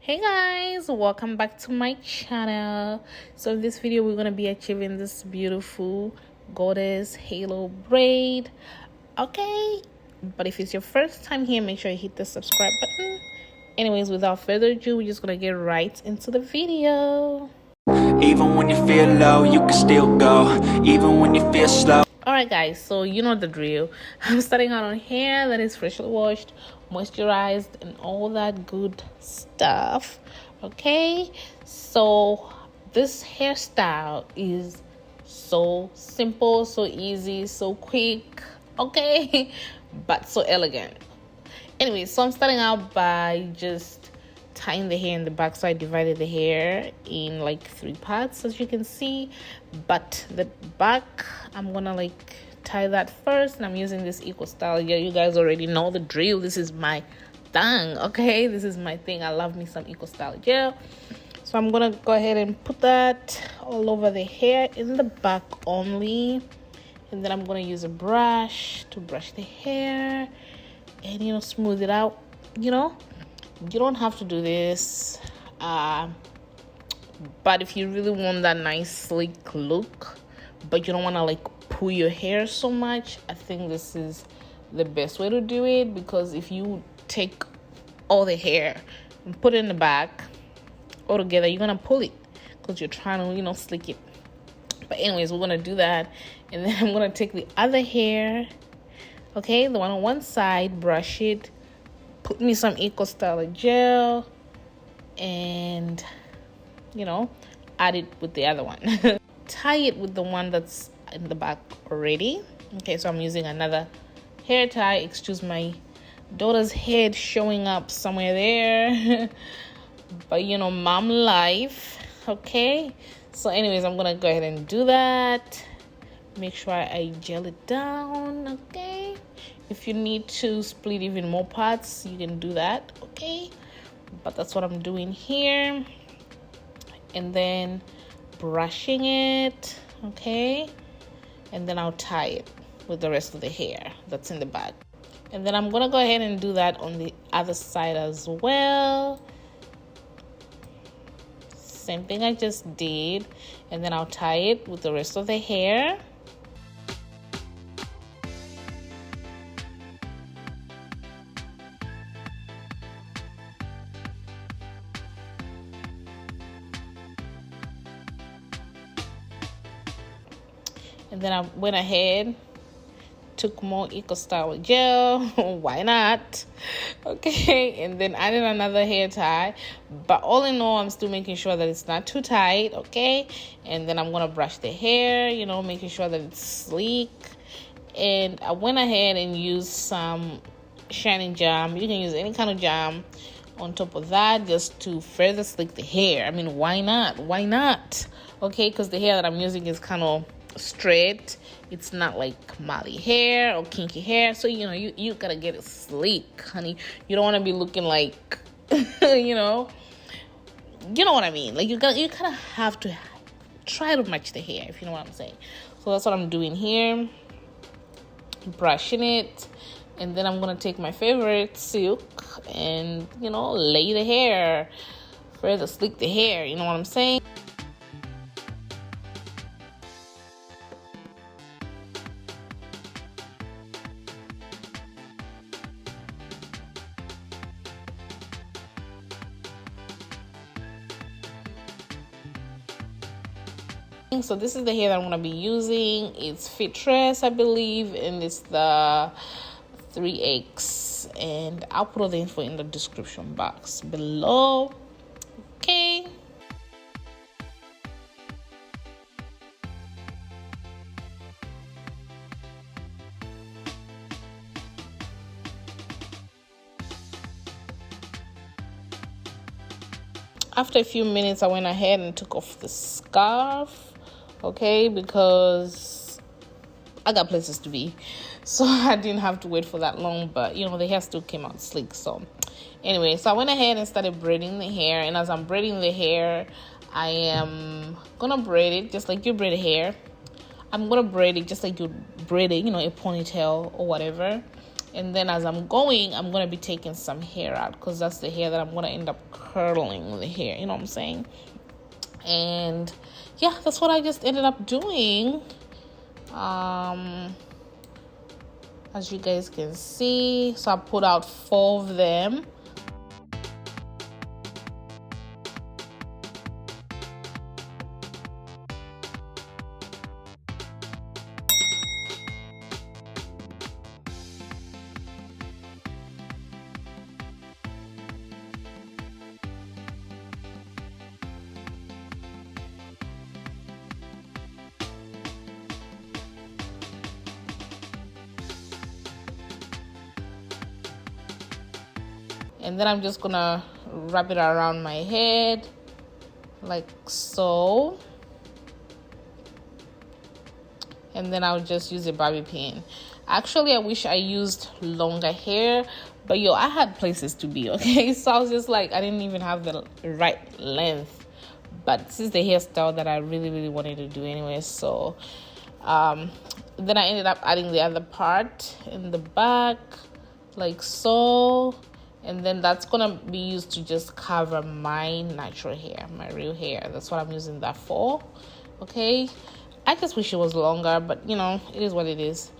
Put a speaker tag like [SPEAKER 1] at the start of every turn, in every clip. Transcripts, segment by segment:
[SPEAKER 1] Hey guys, welcome back to my channel. So in this video we're going to be achieving this beautiful goddess halo braid. Okay, but if it's your first time here, make sure you hit the subscribe button. Anyways, without further ado, we're just going to get right into the video.
[SPEAKER 2] Even when you feel low, you can still go. Even when you feel slow.
[SPEAKER 1] Alright guys, so you know the drill. I'm starting out on hair that is freshly washed, moisturized, and all that good stuff. Okay, so this hairstyle is so simple, so easy, so quick, okay, but so elegant. Anyway, so I'm starting out by just tying the hair in the back. So I divided the hair in like 3 parts, as you can see, but the back I'm gonna like tie that first, and I'm using this eco style. Yeah, you guys already know the drill. This is my thing. Okay, this is my thing. I love me some eco style gel. So I'm gonna go ahead and put that all over the hair in the back only, and then I'm gonna use a brush to brush the hair and smooth it out. You don't have to do this, but if you really want that nice sleek look, but you don't want to like pull your hair so much, I think this is the best way to do it. Because if you take all the hair and put it in the back all together, you're gonna pull it because you're trying to slick it. But anyways, we're gonna do that, and then I'm gonna take the other hair, okay, the one on one side, brush it, put me some eco style gel, and add it with the other one. Tie it with the one that's in the back already. Okay, so I'm using another hair tie. Excuse my daughter's head showing up somewhere there. But mom life. Okay, so anyways, I'm gonna go ahead and do that. Make sure I gel it down. Okay, if you need to split even more parts, you can do that. Okay, but that's what I'm doing here. And then brushing it. Okay, and then I'll tie it with the rest of the hair that's in the back. And then I'm gonna go ahead and do that on the other side as well. Same thing I just did, and then I'll tie it with the rest of the hair. And then I went ahead, took more eco style gel. Why not? Okay, and then added another hair tie. But all in all, I'm still making sure that it's not too tight. Okay, and then I'm gonna brush the hair, making sure that it's sleek. And I went ahead and used some shining jam. You can use any kind of jam on top of that, just to further sleek the hair. I mean, why not? Okay, because the hair that I'm using is kind of straight. It's not like Molly hair or kinky hair, so you gotta get it sleek, honey. You don't want to be looking like you know what I mean. Like you kind of have to try to match the hair, if you know what I'm saying. So that's what I'm doing here, brushing it. And then I'm gonna take my favorite silk and lay the hair, further sleek the hair, you know what I'm saying. So this is the hair that I'm going to be using. It's Fitress, I believe, and it's the 3X, and I'll put all the info in the description box below. Okay, after a few minutes, I went ahead and took off the scarf. Okay, because I got places to be, so I didn't have to wait for that long. But the hair still came out sleek. So anyway, so I went ahead and started braiding the hair. And as I'm braiding the hair, I am gonna braid it just like you braid hair. I'm gonna braid it just like you braid it, a ponytail or whatever. And then as I'm going, I'm going to be taking some hair out, because that's the hair that I'm going to end up curling the hair. You know what I'm saying? And yeah, that's what I just ended up doing. As you guys can see, so I put out 4 of them. And then I'm just gonna wrap it around my head like so. And then I'll just use a bobby pin. Actually, I wish I used longer hair, but yo, I had places to be, okay? So I was just like, I didn't even have the right length. But this is the hairstyle that I really wanted to do anyway. So then I ended up adding the other part in the back like so. And then that's gonna be used to just cover my natural hair, my real hair. That's what I'm using that for, okay? I just wish it was longer, but you know, it is what it is.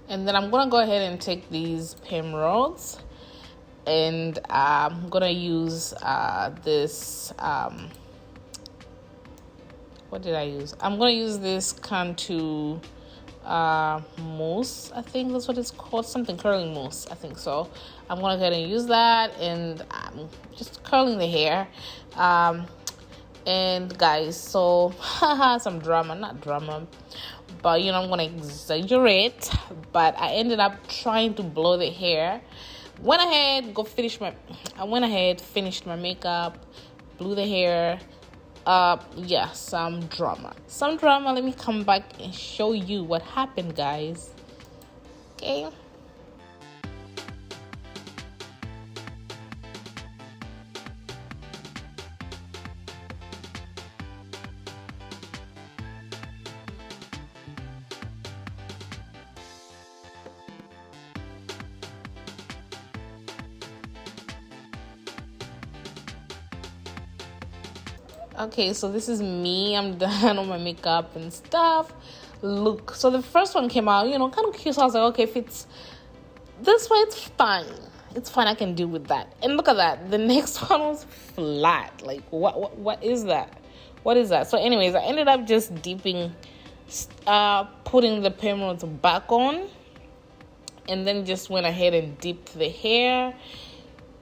[SPEAKER 1] And then I'm gonna go ahead and take these perm rods, and I'm gonna use this what did I use? I'm gonna use this Cantu mousse. I think that's what it's called, something curling mousse, I think so. I'm gonna go ahead and use that, and I'm just curling the hair. And guys, so some drama, not drama, but you know, I'm gonna exaggerate, but I ended up trying to blow the hair. I went ahead, finished my makeup, blew the hair. Yeah, some drama. Let me come back and show you what happened, guys. Okay. Okay, so this is me. I'm done on my makeup and stuff. Look, so the first one came out, you know, kind of cute. So I was like, okay, if it's this way, it's fine. It's fine. I can deal with that. And look at that. The next one was flat. Like, what is that? What is that? So anyways, I ended up just putting the perm rods back on, and then just went ahead and dipped the hair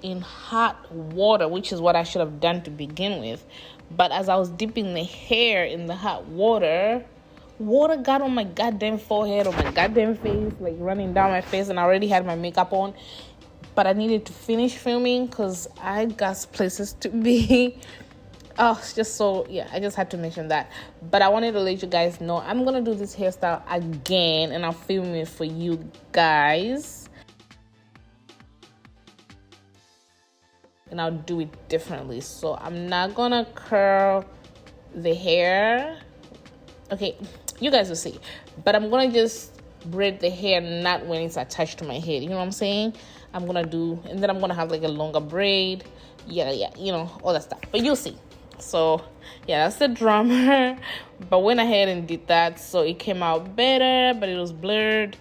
[SPEAKER 1] in hot water, which is what I should have done to begin with. But as I was dipping the hair in the hot water got on my goddamn forehead, on my goddamn face, like running down my face, and I already had my makeup on. But I needed to finish filming because I got places to be. Oh, it's just so, yeah, I just had to mention that. But I wanted to let you guys know I'm going to do this hairstyle again, and I'll film it for you guys. And I'll do it differently. So I'm not gonna curl the hair. Okay, you guys will see. But I'm gonna just braid the hair, not when it's attached to my head. You know what I'm saying? I'm gonna do, and then I'm gonna have like a longer braid. Yeah, you know, all that stuff. But you'll see. So yeah, that's the drama. But went ahead and did that, so it came out better, but it was blurred.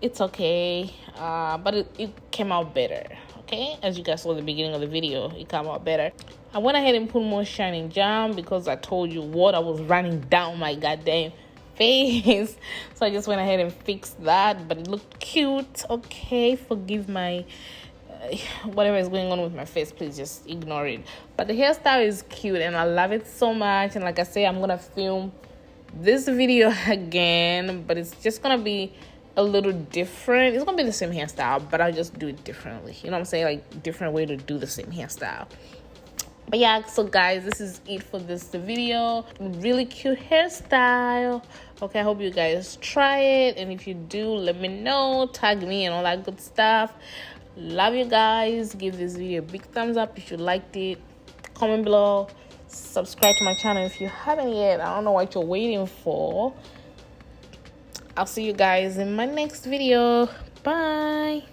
[SPEAKER 1] It's okay. But it came out better. Okay, as you guys saw at the beginning of the video, it came out better. I went ahead and put more shining jam because I told you water was running down my goddamn face. So I just went ahead and fixed that, but it looked cute. Okay, forgive my whatever is going on with my face, please just ignore it. But the hairstyle is cute and I love it so much. And like I say, I'm gonna film this video again, but it's just gonna be a little different. It's gonna be the same hairstyle, but I'll just do it differently. You know what I'm saying? Like different way to do the same hairstyle. But yeah, so guys, this is it for this video. Really cute hairstyle. Okay, I hope you guys try it, and if you do, let me know, tag me and all that good stuff. Love you guys. Give this video a big thumbs up if you liked it. comment below, subscribe to my channel if you haven't yet. I don't know what you're waiting for. I'll see you guys in my next video. Bye.